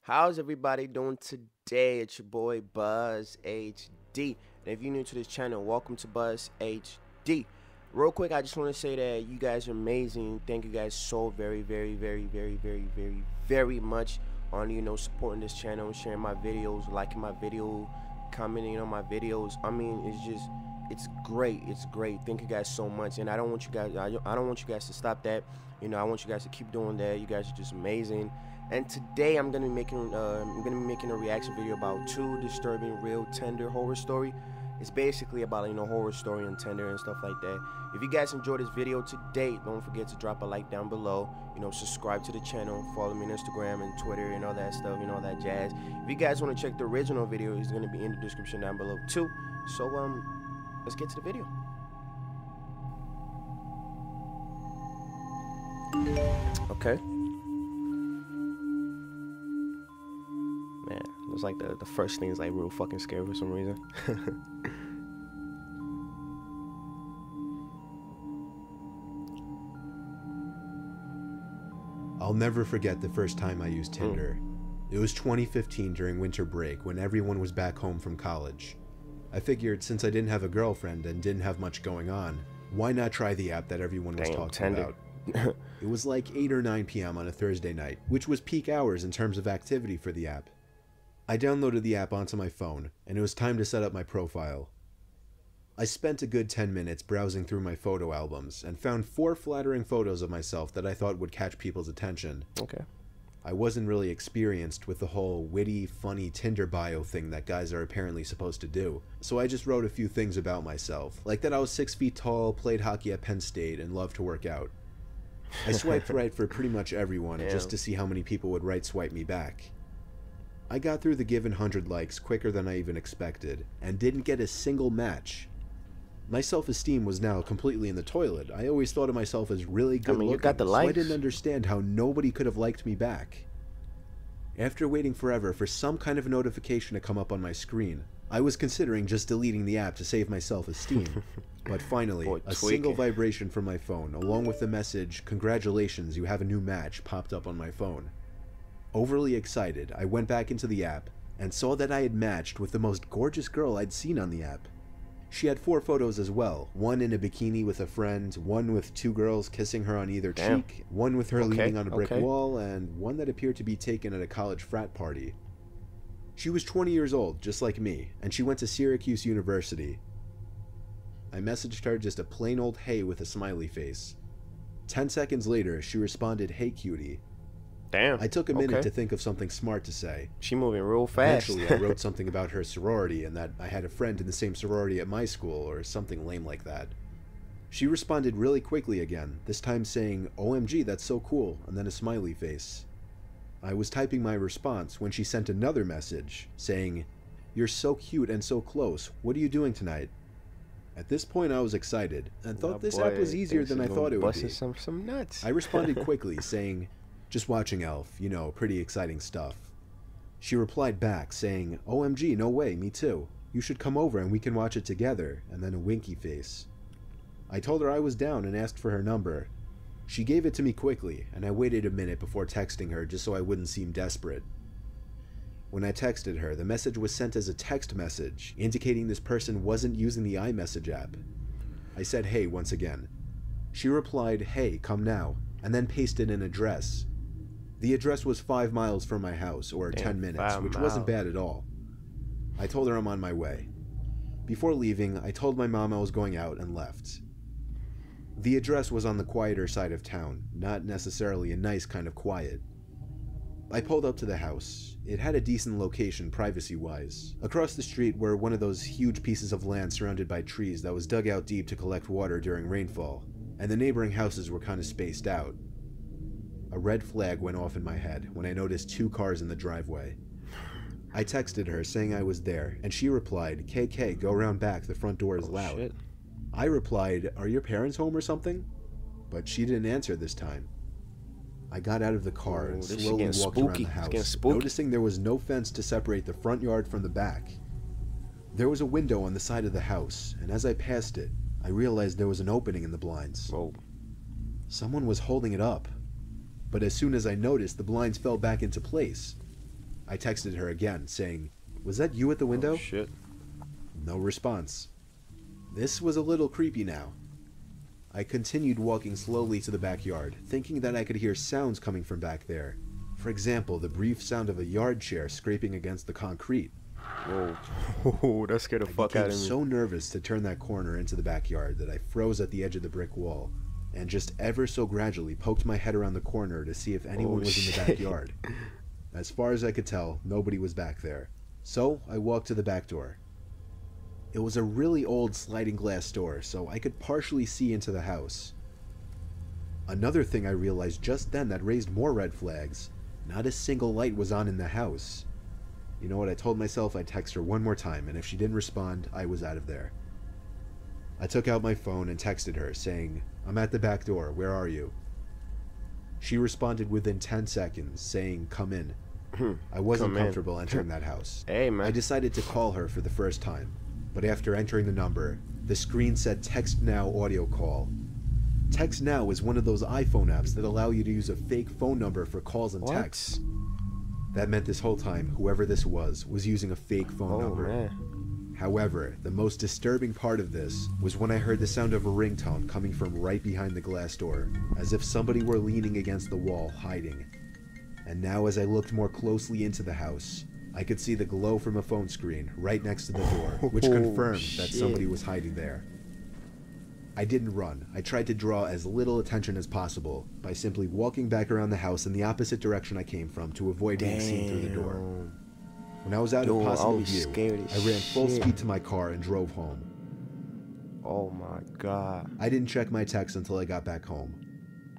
How's everybody doing today? It's your boy Buzz HD. And if you're new to this channel, welcome to Buzz HD. Real quick, I just want to say that you guys are amazing. Thank you guys so very much on supporting this channel, sharing my videos, liking my video, commenting on my videos. I mean, it's great. It's great. Thank you guys so much. And I don't want you guys to stop that. I want you guys to keep doing that. You guys are just amazing. And today I'm gonna be making a reaction video about two disturbing real Tinder horror story. It's basically about horror story on Tinder and stuff like that. If you guys enjoyed this video today, don't forget to drop a like down below. Subscribe to the channel, follow me on Instagram and Twitter and all that stuff, all that jazz. If you guys want to check the original video, it's gonna be in the description down below too. So let's get to the video. Okay. Man, it's like the first thing is like real fucking scary for some reason. I'll never forget the first time I used Tinder. It was 2015 during winter break when everyone was back home from college. I figured since I didn't have a girlfriend and didn't have much going on, why not try the app that everyone was talking Tinder. about? It was like 8 or 9 p.m. on a Thursday night, which was peak hours in terms of activity for the app. I downloaded the app onto my phone, and it was time to set up my profile. I spent a good 10 minutes browsing through my photo albums and found 4 flattering photos of myself that I thought would catch people's attention. Okay. I wasn't really experienced with the whole witty, funny Tinder bio thing that guys are apparently supposed to do, so I just wrote a few things about myself, like that I was 6 feet tall, played hockey at Penn State, and loved to work out. I swiped right for pretty much everyone just to see how many people would right swipe me back. I got through the given 100 likes quicker than I even expected, and didn't get a single match. My self-esteem was now completely in the toilet. I always thought of myself as really good looking, you got the likes. so I didn't understand how nobody could have liked me back. After waiting forever for some kind of notification to come up on my screen, I was considering just deleting the app to save my self-esteem. But finally, a single vibration from my phone, along with the message, "Congratulations, you have a new match," popped up on my phone. Overly excited, I went back into the app and saw that I had matched with the most gorgeous girl I'd seen on the app. She had 4 photos as well, one in a bikini with a friend, one with 2 girls kissing her on either cheek, one with her leaning on a brick wall, and one that appeared to be taken at a college frat party. She was 20 years old, just like me, and she went to Syracuse University. I messaged her just a plain old hey with a smiley face. 10 seconds later, she responded, "Hey cutie." Damn. I took a minute to think of something smart to say. She moving real fast. Eventually, I wrote something about her sorority and that I had a friend in the same sorority at my school, or something lame like that. She responded really quickly again, this time saying, "OMG, that's so cool," and then a smiley face. I was typing my response when she sent another message, saying, "You're so cute and so close. What are you doing tonight?" At this point, I was excited, and thought this app was easier than I thought it would be. Some nuts. I responded quickly, saying, "Just watching Elf, pretty exciting stuff." She replied back, saying, "OMG, no way, me too. You should come over and we can watch it together," and then a winky face. I told her I was down and asked for her number. She gave it to me quickly, and I waited a minute before texting her just so I wouldn't seem desperate. When I texted her, the message was sent as a text message, indicating this person wasn't using the iMessage app. I said hey once again. She replied, "Hey, come now," and then pasted an address. The address was 5 miles from my house, or 10 minutes, which wasn't bad at all. I told her I'm on my way. Before leaving, I told my mom I was going out and left. The address was on the quieter side of town, not necessarily a nice kind of quiet. I pulled up to the house. It had a decent location privacy-wise. Across the street were one of those huge pieces of land surrounded by trees that was dug out deep to collect water during rainfall, and the neighboring houses were kind of spaced out. A red flag went off in my head when I noticed 2 cars in the driveway. I texted her saying I was there, and she replied, "KK, go around back, the front door is loud." Shit. I replied, "Are your parents home or something?" But she didn't answer this time. I got out of the car and slowly walked around the house, noticing there was no fence to separate the front yard from the back. There was a window on the side of the house, and as I passed it, I realized there was an opening in the blinds. Whoa. Someone was holding it up. But as soon as I noticed, the blinds fell back into place. I texted her again, saying, "Was that you at the window?" Oh, shit. No response. This was a little creepy now. I continued walking slowly to the backyard, thinking that I could hear sounds coming from back there. For example, the brief sound of a yard chair scraping against the concrete. Whoa, that scared the fuck out of me. I became so nervous to turn that corner into the backyard that I froze at the edge of the brick wall and just ever so gradually poked my head around the corner to see if anyone was in the backyard. As far as I could tell, nobody was back there. So I walked to the back door. It was a really old sliding glass door, so I could partially see into the house. Another thing I realized just then that raised more red flags: not a single light was on in the house. You know what, I told myself I'd text her one more time, and if she didn't respond, I was out of there. I took out my phone and texted her, saying, "I'm at the back door, where are you?" She responded within 10 seconds, saying, "Come in." I wasn't comfortable entering that house. Hey, man. I decided to call her for the first time, but after entering the number, the screen said "Text Now audio call." Text Now is one of those iPhone apps that allow you to use a fake phone number for calls and texts. That meant this whole time, whoever this was using a fake phone number. Man. However, the most disturbing part of this was when I heard the sound of a ringtone coming from right behind the glass door, as if somebody were leaning against the wall, hiding. And now as I looked more closely into the house, I could see the glow from a phone screen right next to the door, which confirmed that somebody was hiding there. I didn't run. I tried to draw as little attention as possible by simply walking back around the house in the opposite direction I came from to avoid being seen through the door. When I was out of possible view, I ran full speed to my car and drove home. Oh my god. I didn't check my texts until I got back home.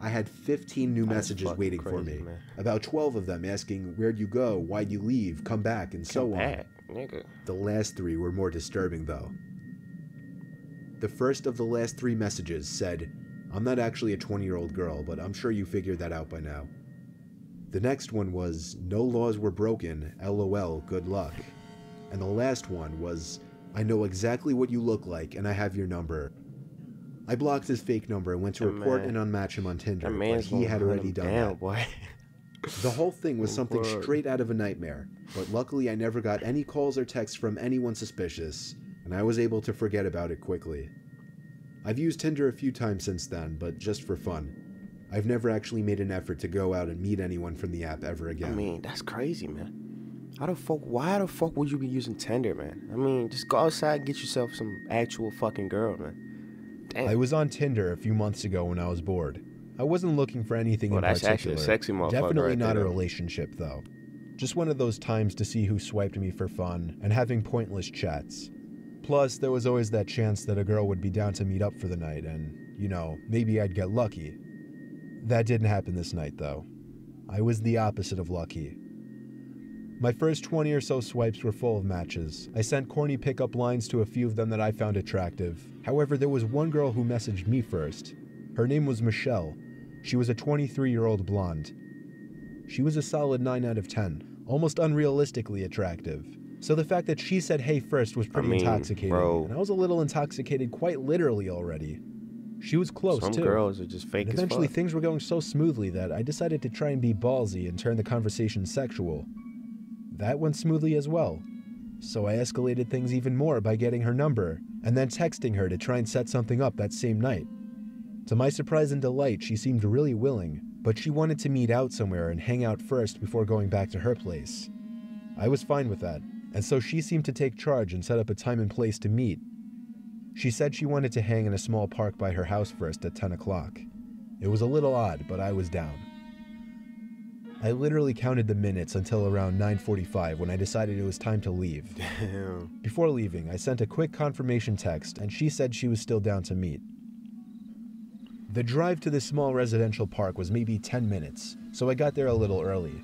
I had 15 new messages waiting for me. Man. About 12 of them asking, "Where'd you go? Why'd you leave? Come back," and so on. Nigga. The last 3 were more disturbing though. The first of the last 3 messages said, "I'm not actually a 20-year-old girl, but I'm sure you figured that out by now." The next one was, "No laws were broken, LOL, good luck." And the last one was, "I know exactly what you look like and I have your number." I blocked his fake number and went to report and unmatch him on Tinder, but he had already done that. Boy. The whole thing was something straight out of a nightmare, but luckily I never got any calls or texts from anyone suspicious, and I was able to forget about it quickly. I've used Tinder a few times since then, but just for fun. I've never actually made an effort to go out and meet anyone from the app ever again. I mean, that's crazy, man. Why the fuck would you be using Tinder, man? I mean, just go outside and get yourself some actual fucking girl, man. Damn. I was on Tinder a few months ago when I was bored. I wasn't looking for anything in particular. That's actually a sexy motherfucker. Definitely right not there, a relationship, though. Just one of those times to see who swiped me for fun and having pointless chats. Plus, there was always that chance that a girl would be down to meet up for the night and, you know, maybe I'd get lucky. That didn't happen this night, though. I was the opposite of lucky. My first 20 or so swipes were full of matches. I sent corny pickup lines to a few of them that I found attractive. However, there was one girl who messaged me first. Her name was Michelle. She was a 23-year-old blonde. She was a solid 9 out of 10, almost unrealistically attractive. So the fact that she said hey first was pretty intoxicating, and I was a little intoxicated quite literally already. She was close, too. Some girls are just fake as fuck. Eventually things were going so smoothly that I decided to try and be ballsy and turn the conversation sexual. That went smoothly as well. So I escalated things even more by getting her number, and then texting her to try and set something up that same night. To my surprise and delight, she seemed really willing, but she wanted to meet out somewhere and hang out first before going back to her place. I was fine with that, and so she seemed to take charge and set up a time and place to meet. She said she wanted to hang in a small park by her house first at 10 o'clock. It was a little odd, but I was down. I literally counted the minutes until around 9:45 when I decided it was time to leave. Damn. Before leaving, I sent a quick confirmation text, and she said she was still down to meet. The drive to this small residential park was maybe 10 minutes, so I got there a little early.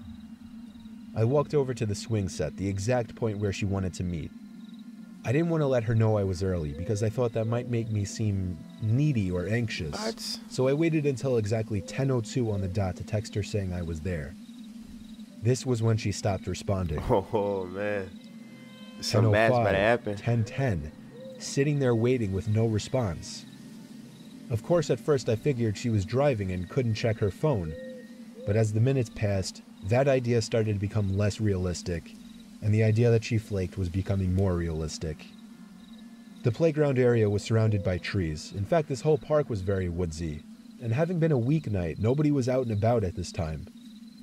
I walked over to the swing set, the exact point where she wanted to meet. I didn't want to let her know I was early because I thought that might make me seem needy or anxious. What? So I waited until exactly 10:02 on the dot to text her saying I was there. This was when she stopped responding. Oh man. Something bad's about to happen. 10:10, sitting there waiting with no response. Of course, at first I figured she was driving and couldn't check her phone, but as the minutes passed, That idea started to become less realistic, and the idea that she flaked was becoming more realistic. The playground area was surrounded by trees. In fact, this whole park was very woodsy, and having been a weeknight, nobody was out and about at this time.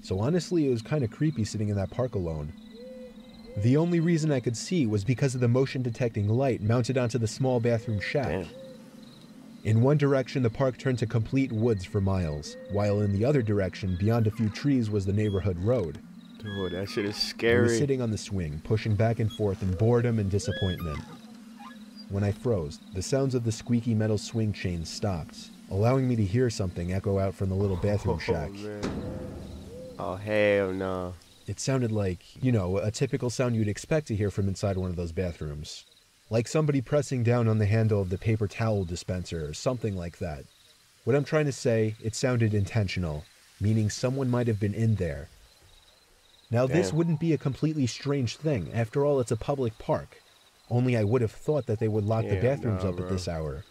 So honestly, it was kind of creepy sitting in that park alone. The only reason I could see was because of the motion detecting light mounted onto the small bathroom shack. Damn. In one direction, the park turned to complete woods for miles, while in the other direction, beyond a few trees, was the neighborhood road. Dude, that shit is I scary. was sitting on the swing, pushing back and forth in boredom and disappointment. When I froze, the sounds of the squeaky metal swing chains stopped, allowing me to hear something echo out from the little bathroom shack. Man. Oh, hell no. It sounded like, you know, a typical sound you'd expect to hear from inside one of those bathrooms. Like somebody pressing down on the handle of the paper towel dispenser or something like that. What I'm trying to say, it sounded intentional, meaning someone might have been in there. Now, this wouldn't be a completely strange thing. After all, it's a public park. Only I would have thought that they would lock the bathrooms up at this hour.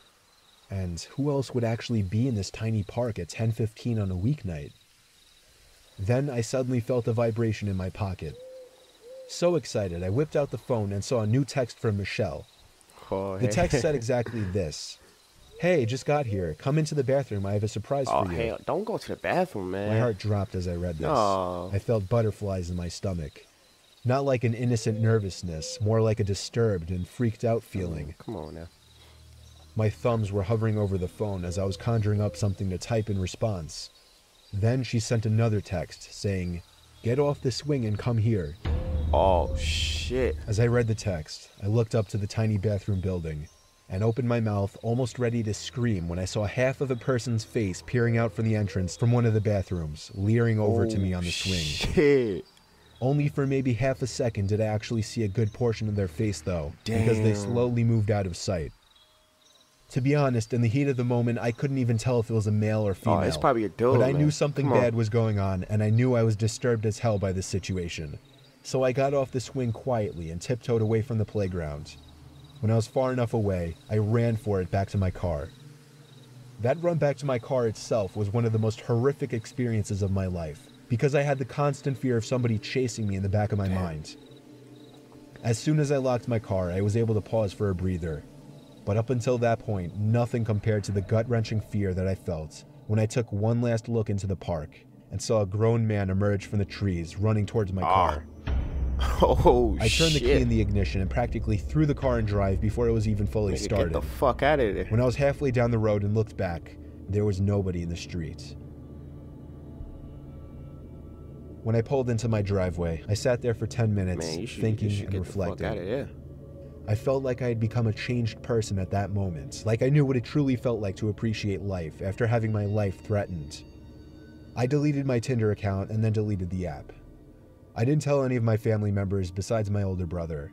And who else would actually be in this tiny park at 10:15 on a weeknight? Then I suddenly felt a vibration in my pocket. So excited, I whipped out the phone and saw a new text from Michelle. The text said exactly this. Hey, just got here. Come into the bathroom. I have a surprise for you. Oh, hell, don't go to the bathroom, man. My heart dropped as I read this. No. I felt butterflies in my stomach. Not like an innocent nervousness, more like a disturbed and freaked out feeling. Come on now. My thumbs were hovering over the phone as I was conjuring up something to type in response. Then she sent another text saying, "Get off the swing and come here." Oh, shit. As I read the text, I looked up to the tiny bathroom building and opened my mouth, almost ready to scream, when I saw half of a person's face peering out from the entrance from one of the bathrooms, leering over to me on the swing. Shit. Only for maybe half a second did I actually see a good portion of their face, though, because they slowly moved out of sight. To be honest, in the heat of the moment, I couldn't even tell if it was a male or female. Oh, it's probably a dude, but I knew something bad was going on, and I knew I was disturbed as hell by this situation. So I got off the swing quietly and tiptoed away from the playground. When I was far enough away, I ran for it back to my car. That run back to my car itself was one of the most horrific experiences of my life, because I had the constant fear of somebody chasing me in the back of my mind. As soon as I locked my car, I was able to pause for a breather. But up until that point, nothing compared to the gut-wrenching fear that I felt when I took one last look into the park and saw a grown man emerge from the trees running towards my car. Oh, I turned the key in the ignition and practically threw the car in drive before it was even fully started. Get the fuck out of there. When I was halfway down the road and looked back, there was nobody in the street. When I pulled into my driveway, I sat there for 10 minutes, thinking and reflecting. I felt like I had become a changed person at that moment, like I knew what it truly felt like to appreciate life after having my life threatened. I deleted my Tinder account and then deleted the app. I didn't tell any of my family members besides my older brother.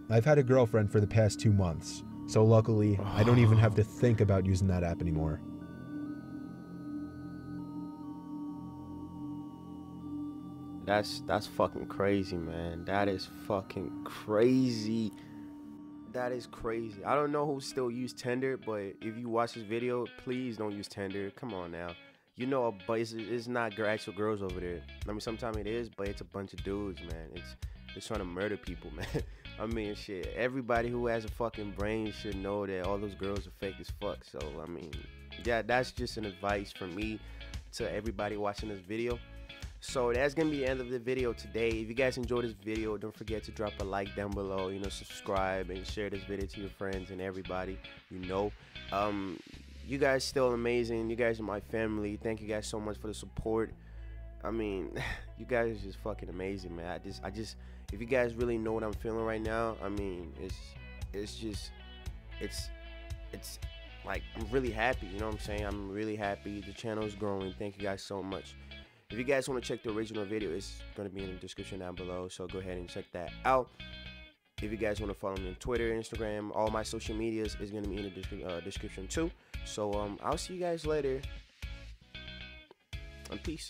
I've had a girlfriend for the past 2 months, so luckily, I don't even have to think about using that app anymore. That's fucking crazy, man. That is fucking crazy. That is crazy. I don't know who still use Tinder, but if you watch this video, please don't use Tinder. Come on now. You know, but it's not actual girls over there. I mean, sometimes it is, but it's a bunch of dudes, man. It's trying to murder people, man. I mean, shit. Everybody who has a fucking brain should know that all those girls are fake as fuck. So, I mean, yeah, that's just an advice from me to everybody watching this video. So that's gonna be the end of the video today. If you guys enjoyed this video, don't forget to drop a like down below, you know, subscribe and share this video to your friends and everybody you know. You guys still amazing. You guys are my family. Thank you guys so much for the support. I mean, you guys are just fucking amazing, man. I just if you guys really know what I'm feeling right now, I mean, it's like I'm really happy, you know what I'm saying? I'm really happy. The channel is growing. Thank you guys so much. If you guys want to check the original video, it's going to be in the description down below, so go ahead and check that out. If you guys want to follow me on Twitter, Instagram, all my social medias is going to be in the description too. So I'll see you guys later, and peace.